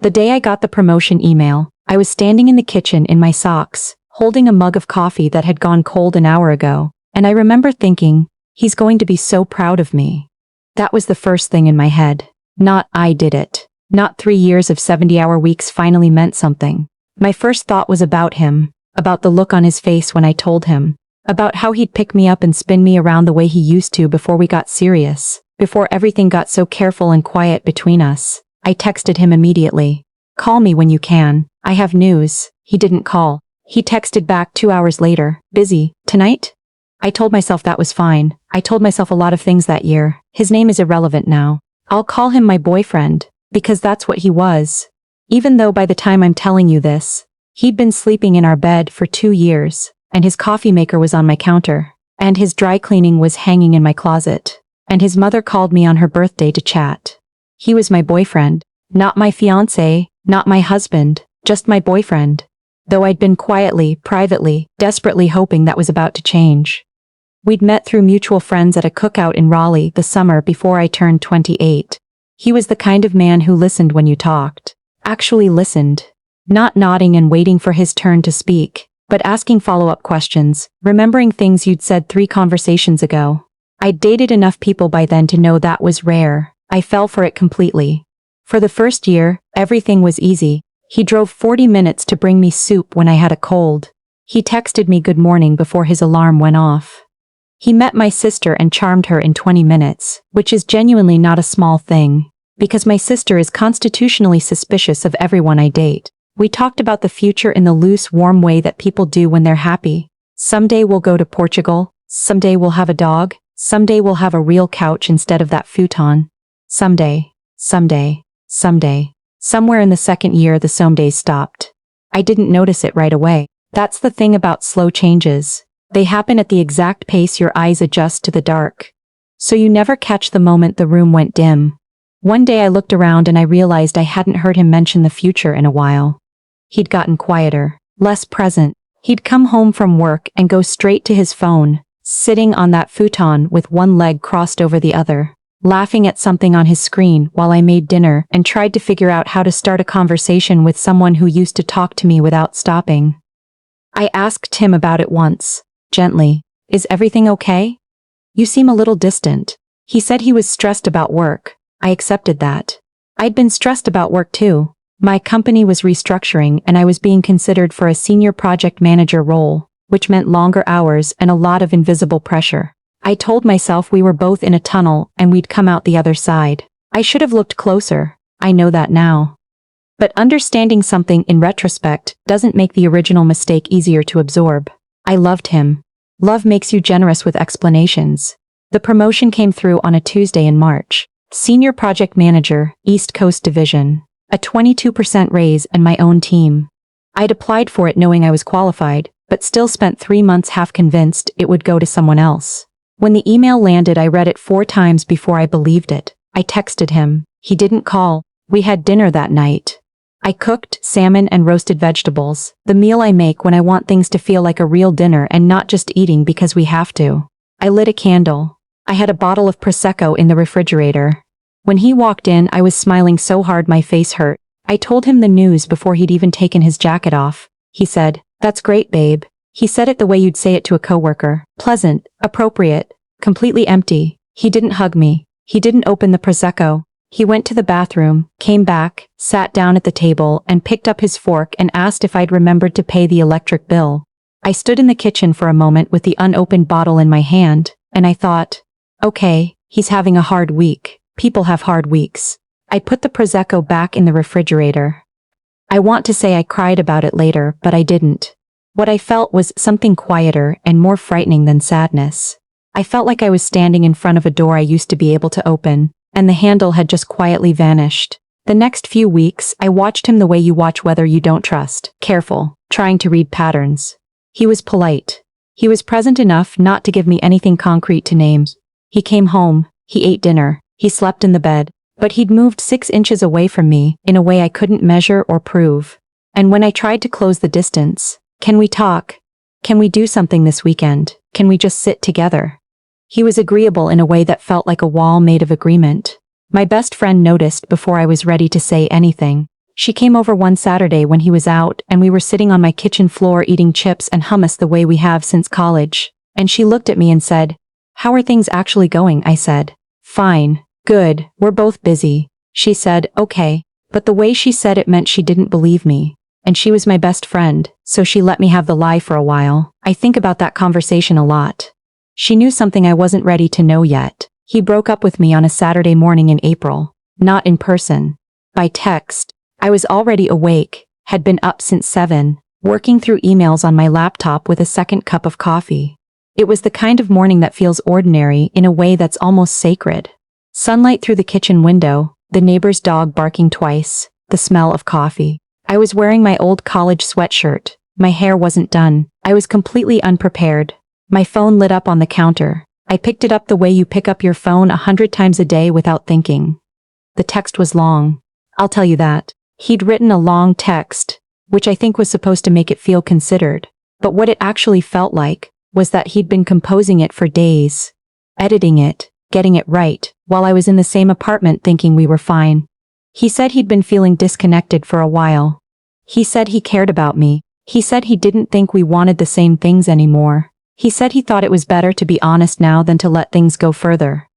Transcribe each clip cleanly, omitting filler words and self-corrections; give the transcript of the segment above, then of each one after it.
The day I got the promotion email, I was standing in the kitchen in my socks, holding a mug of coffee that had gone cold an hour ago, and I remember thinking, he's going to be so proud of me. That was the first thing in my head. Not I did it. Not 3 years of 70-hour weeks finally meant something. My first thought was about him, about the look on his face when I told him, about how he'd pick me up and spin me around the way he used to before we got serious, before everything got so careful and quiet between us. I texted him immediately. Call me when you can. I have news. He didn't call. He texted back 2 hours later. Busy. Tonight? I told myself that was fine. I told myself a lot of things that year. His name is irrelevant now. I'll call him my boyfriend, because that's what he was. Even though by the time I'm telling you this, he'd been sleeping in our bed for 2 years, and his coffee maker was on my counter, and his dry cleaning was hanging in my closet, and his mother called me on her birthday to chat. He was my boyfriend, not my fiancé, not my husband, just my boyfriend. Though I'd been quietly, privately, desperately hoping that was about to change. We'd met through mutual friends at a cookout in Raleigh the summer before I turned 28. He was the kind of man who listened when you talked. Actually listened. Not nodding and waiting for his turn to speak, but asking follow-up questions, remembering things you'd said 3 conversations ago. I'd dated enough people by then to know that was rare. I fell for it completely. For the first year, everything was easy. He drove 40 minutes to bring me soup when I had a cold. He texted me good morning before his alarm went off. He met my sister and charmed her in 20 minutes, which is genuinely not a small thing, because my sister is constitutionally suspicious of everyone I date. We talked about the future in the loose, warm way that people do when they're happy. Someday we'll go to Portugal. Someday we'll have a dog. Someday we'll have a real couch instead of that futon. Someday, someday, someday. Somewhere in the second year the somedays stopped. I didn't notice it right away. That's the thing about slow changes. They happen at the exact pace your eyes adjust to the dark. So you never catch the moment the room went dim. One day I looked around and I realized I hadn't heard him mention the future in a while. He'd gotten quieter, less present. He'd come home from work and go straight to his phone, sitting on that futon with one leg crossed over the other, laughing at something on his screen while I made dinner and tried to figure out how to start a conversation with someone who used to talk to me without stopping. I asked him about it once, gently. Is everything okay? You seem a little distant. He said he was stressed about work. I accepted that. I'd been stressed about work too. My company was restructuring and I was being considered for a senior project manager role, which meant longer hours and a lot of invisible pressure. I told myself we were both in a tunnel and we'd come out the other side. I should have looked closer. I know that now. But understanding something in retrospect doesn't make the original mistake easier to absorb. I loved him. Love makes you generous with explanations. The promotion came through on a Tuesday in March. Senior Project Manager, East Coast Division. A 22% raise and my own team. I'd applied for it knowing I was qualified, but still spent 3 months half convinced it would go to someone else. When the email landed, I read it 4 times before I believed it. I texted him. He didn't call. We had dinner that night. I cooked salmon and roasted vegetables, the meal I make when I want things to feel like a real dinner and not just eating because we have to. I lit a candle. I had a bottle of Prosecco in the refrigerator. When he walked in, I was smiling so hard my face hurt. I told him the news before he'd even taken his jacket off. He said, "That's great, babe." He said it the way you'd say it to a coworker. Pleasant, appropriate, completely empty. He didn't hug me. He didn't open the Prosecco. He went to the bathroom, came back, sat down at the table, and picked up his fork and asked if I'd remembered to pay the electric bill. I stood in the kitchen for a moment with the unopened bottle in my hand, and I thought, okay, he's having a hard week. People have hard weeks. I put the Prosecco back in the refrigerator. I want to say I cried about it later, but I didn't. What I felt was something quieter and more frightening than sadness. I felt like I was standing in front of a door I used to be able to open, and the handle had just quietly vanished. The next few weeks, I watched him the way you watch Whether You Don't Trust, careful, trying to read patterns. He was polite. He was present enough not to give me anything concrete to name. He came home, he ate dinner, he slept in the bed, but he'd moved 6 inches away from me in a way I couldn't measure or prove. And when I tried to close the distance, "Can we talk? Can we do something this weekend? Can we just sit together?" He was agreeable in a way that felt like a wall made of agreement. My best friend noticed before I was ready to say anything. She came over one Saturday when he was out and we were sitting on my kitchen floor eating chips and hummus the way we have since college. And she looked at me and said, "How are things actually going?" I said, "Fine. Good. We're both busy." She said, "Okay." But the way she said it meant she didn't believe me. And she was my best friend, so she let me have the lie for a while. I think about that conversation a lot. She knew something I wasn't ready to know yet. He broke up with me on a Saturday morning in April. Not in person. By text. I was already awake, had been up since 7, working through emails on my laptop with a second cup of coffee. It was the kind of morning that feels ordinary in a way that's almost sacred. Sunlight through the kitchen window, the neighbor's dog barking twice, the smell of coffee. I was wearing my old college sweatshirt. My hair wasn't done. I was completely unprepared. My phone lit up on the counter. I picked it up the way you pick up your phone 100 times a day without thinking. The text was long. I'll tell you that. He'd written a long text, which I think was supposed to make it feel considered. But what it actually felt like was that he'd been composing it for days, editing it, getting it right, while I was in the same apartment thinking we were fine. He said he'd been feeling disconnected for a while. He said he cared about me. He said he didn't think we wanted the same things anymore. He said he thought it was better to be honest now than to let things go further.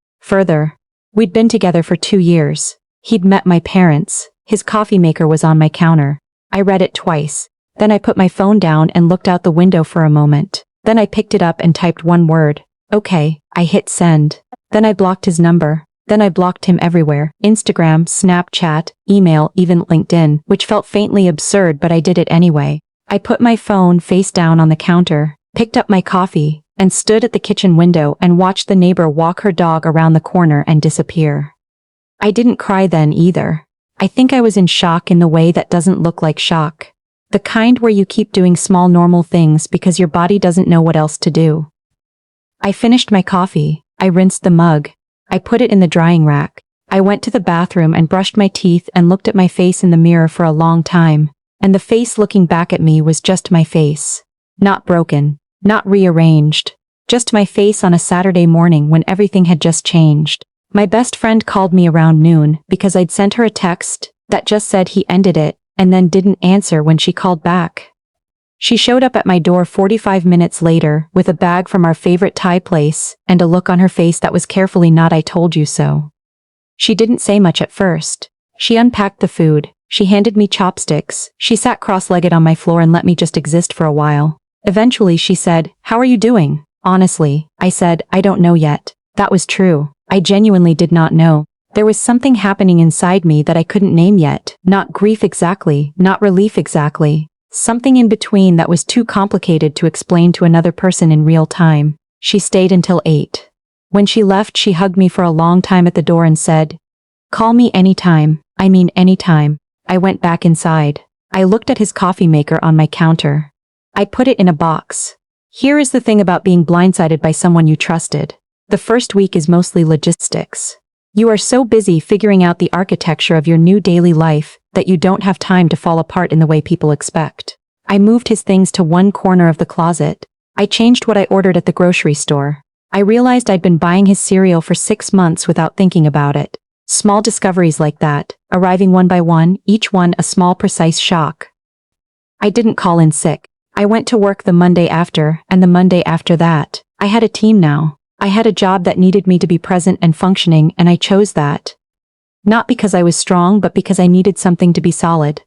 We'd been together for 2 years. He'd met my parents. His coffee maker was on my counter. I read it twice. Then I put my phone down and looked out the window for a moment. Then I picked it up and typed one word. Okay. I hit send. Then I blocked his number. Then I blocked him everywhere. Instagram, Snapchat, email, even LinkedIn, which felt faintly absurd, but I did it anyway. I put my phone face down on the counter, picked up my coffee, and stood at the kitchen window and watched the neighbor walk her dog around the corner and disappear. I didn't cry then either. I think I was in shock in the way that doesn't look like shock. The kind where you keep doing small normal things because your body doesn't know what else to do. I finished my coffee. I rinsed the mug. I put it in the drying rack. I went to the bathroom and brushed my teeth and looked at my face in the mirror for a long time. And the face looking back at me was just my face. Not broken. Not rearranged. Just my face on a Saturday morning when everything had just changed. My best friend called me around noon because I'd sent her a text that just said he ended it and then didn't answer when she called back. She showed up at my door 45 minutes later with a bag from our favorite Thai place and a look on her face that was carefully not "I told you so." She didn't say much at first. She unpacked the food. She handed me chopsticks. She sat cross-legged on my floor and let me just exist for a while. Eventually she said, "How are you doing?" Honestly, I said, "I don't know yet." That was true. I genuinely did not know. There was something happening inside me that I couldn't name yet. Not grief exactly, not relief exactly. Something in between that was too complicated to explain to another person in real time. She stayed until 8. When she left, she hugged me for a long time at the door and said, "Call me anytime. I mean anytime." I went back inside. I looked at his coffee maker on my counter. I put it in a box. Here is the thing about being blindsided by someone you trusted. The first week is mostly logistics. You are so busy figuring out the architecture of your new daily life that you don't have time to fall apart in the way people expect. I moved his things to one corner of the closet. I changed what I ordered at the grocery store. I realized I'd been buying his cereal for 6 months without thinking about it. Small discoveries like that, arriving one by one, each one a small precise shock. I didn't call in sick. I went to work the Monday after, and the Monday after that. I had a team now. I had a job that needed me to be present and functioning, and I chose that. Not because I was strong, but because I needed something to be solid.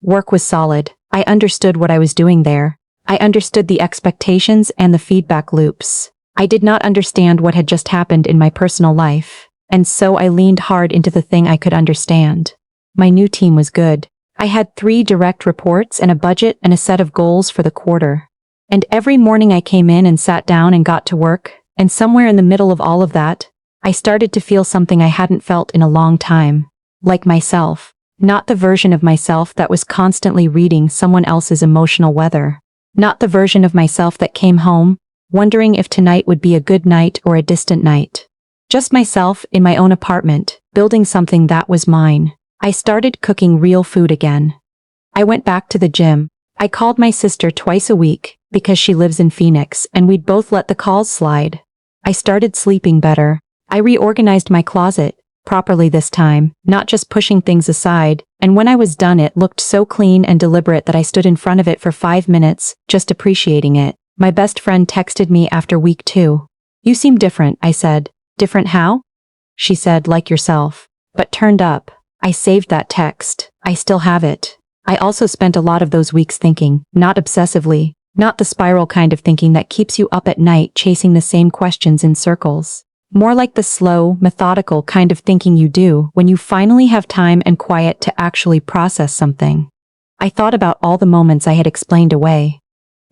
Work was solid. I understood what I was doing there. I understood the expectations and the feedback loops. I did not understand what had just happened in my personal life, and so I leaned hard into the thing I could understand. My new team was good. I had 3 direct reports and a budget and a set of goals for the quarter. And every morning I came in and sat down and got to work, and somewhere in the middle of all of that, I started to feel something I hadn't felt in a long time. Like myself. Not the version of myself that was constantly reading someone else's emotional weather. Not the version of myself that came home, wondering if tonight would be a good night or a distant night. Just myself in my own apartment, building something that was mine. I started cooking real food again. I went back to the gym. I called my sister twice a week, because she lives in Phoenix, and we'd both let the calls slide. I started sleeping better. I reorganized my closet, properly this time, not just pushing things aside, and when I was done it looked so clean and deliberate that I stood in front of it for 5 minutes, just appreciating it. My best friend texted me after week 2. "You seem different," I said. "Different how?" She said, "Like yourself. But turned up." I saved that text. I still have it. I also spent a lot of those weeks thinking, not obsessively, not the spiral kind of thinking that keeps you up at night chasing the same questions in circles. More like the slow, methodical kind of thinking you do when you finally have time and quiet to actually process something. I thought about all the moments I had explained away.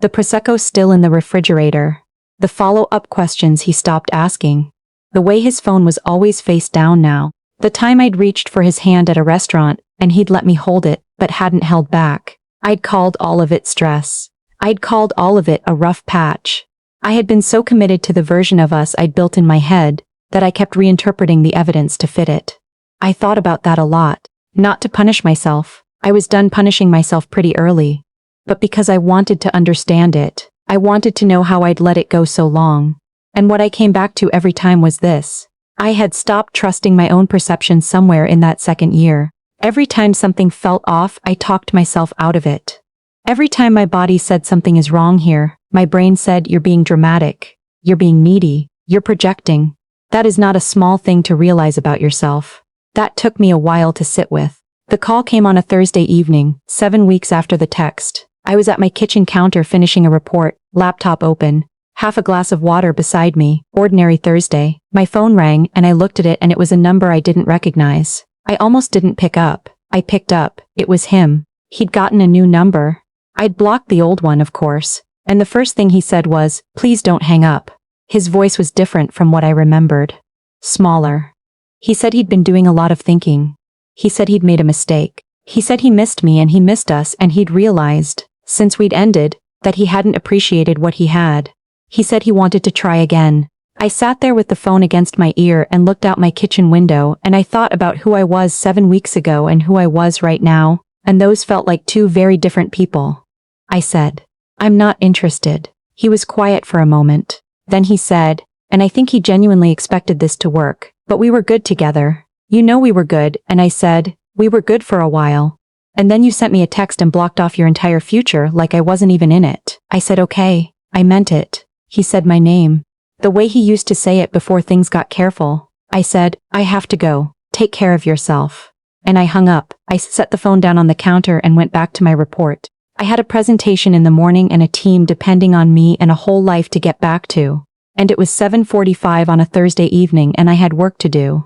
The Prosecco still in the refrigerator. The follow-up questions he stopped asking. The way his phone was always face down now. The time I'd reached for his hand at a restaurant, and he'd let me hold it, but hadn't held back. I'd called all of it stress. I'd called all of it a rough patch. I had been so committed to the version of us I'd built in my head, that I kept reinterpreting the evidence to fit it. I thought about that a lot. Not to punish myself. I was done punishing myself pretty early. But because I wanted to understand it. I wanted to know how I'd let it go so long. And what I came back to every time was this. I had stopped trusting my own perception somewhere in that second year. Every time something felt off, I talked myself out of it. Every time my body said something is wrong here, my brain said you're being dramatic, you're being needy, you're projecting. That is not a small thing to realize about yourself. That took me a while to sit with. The call came on a Thursday evening, 7 weeks after the text. I was at my kitchen counter finishing a report, laptop open, half a glass of water beside me, ordinary Thursday. My phone rang and I looked at it and it was a number I didn't recognize. I almost didn't pick up. I picked up. It was him. He'd gotten a new number. I'd blocked the old one, of course, and the first thing he said was, "Please don't hang up." His voice was different from what I remembered. Smaller. He said he'd been doing a lot of thinking. He said he'd made a mistake. He said he missed me and he missed us and he'd realized, since we'd ended, that he hadn't appreciated what he had. He said he wanted to try again. I sat there with the phone against my ear and looked out my kitchen window and I thought about who I was 7 weeks ago and who I was right now, and those felt like two very different people. I said, "I'm not interested." He was quiet for a moment. Then he said, and I think he genuinely expected this to work, "But we were good together. You know we were good," and I said, "We were good for a while. And then you sent me a text and blocked off your entire future like I wasn't even in it." I said, "Okay, I meant it." He said my name. The way he used to say it before things got careful. I said, "I have to go. Take care of yourself." And I hung up. I set the phone down on the counter and went back to my report. I had a presentation in the morning and a team depending on me and a whole life to get back to. And it was 7:45 on a Thursday evening and I had work to do.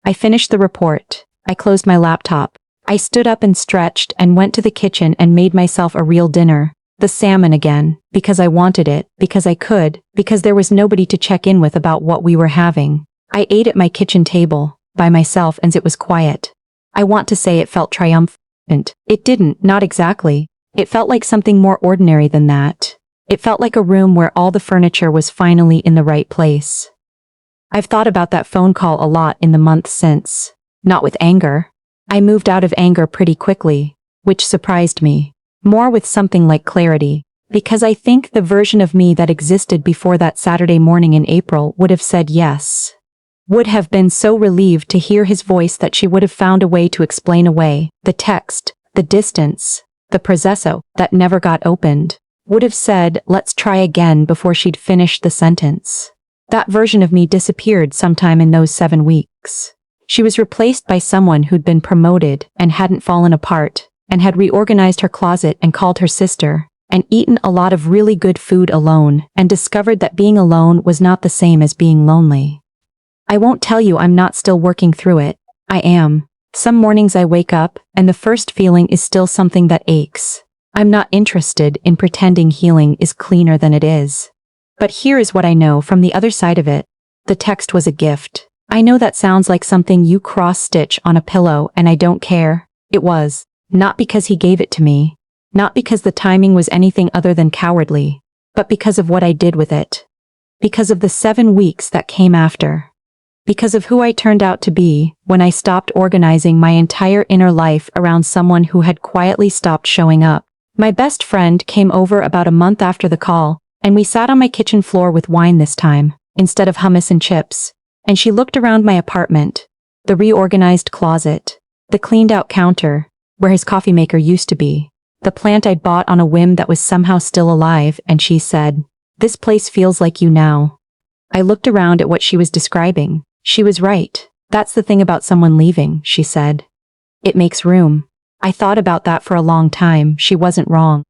I finished the report. I closed my laptop. I stood up and stretched and went to the kitchen and made myself a real dinner. The salmon again, because I wanted it, because I could, because there was nobody to check in with about what we were having. I ate at my kitchen table, by myself, and it was quiet. I want to say it felt triumphant. It didn't, not exactly. It felt like something more ordinary than that. It felt like a room where all the furniture was finally in the right place. I've thought about that phone call a lot in the months since. Not with anger. I moved out of anger pretty quickly, which surprised me. More with something like clarity, because I think the version of me that existed before that Saturday morning in April would have said yes. Would have been so relieved to hear his voice that she would have found a way to explain away the text, the distance, the processo that never got opened. Would have said, "Let's try again," before she'd finished the sentence. That version of me disappeared sometime in those 7 weeks. She was replaced by someone who'd been promoted and hadn't fallen apart, and had reorganized her closet and called her sister, and eaten a lot of really good food alone, and discovered that being alone was not the same as being lonely. I won't tell you I'm not still working through it. I am. Some mornings I wake up, and the first feeling is still something that aches. I'm not interested in pretending healing is cleaner than it is. But here is what I know from the other side of it. The text was a gift. I know that sounds like something you cross-stitch on a pillow, and I don't care. It was. Not because he gave it to me. Not because the timing was anything other than cowardly. But because of what I did with it. Because of the 7 weeks that came after. Because of who I turned out to be when I stopped organizing my entire inner life around someone who had quietly stopped showing up. My best friend came over about a month after the call, and we sat on my kitchen floor with wine this time, instead of hummus and chips, and she looked around my apartment. The reorganized closet. The cleaned out counter, where his coffee maker used to be. The plant I'd bought on a whim that was somehow still alive, and she said, "This place feels like you now." I looked around at what she was describing. She was right. "That's the thing about someone leaving," she said. "It makes room." I thought about that for a long time. She wasn't wrong.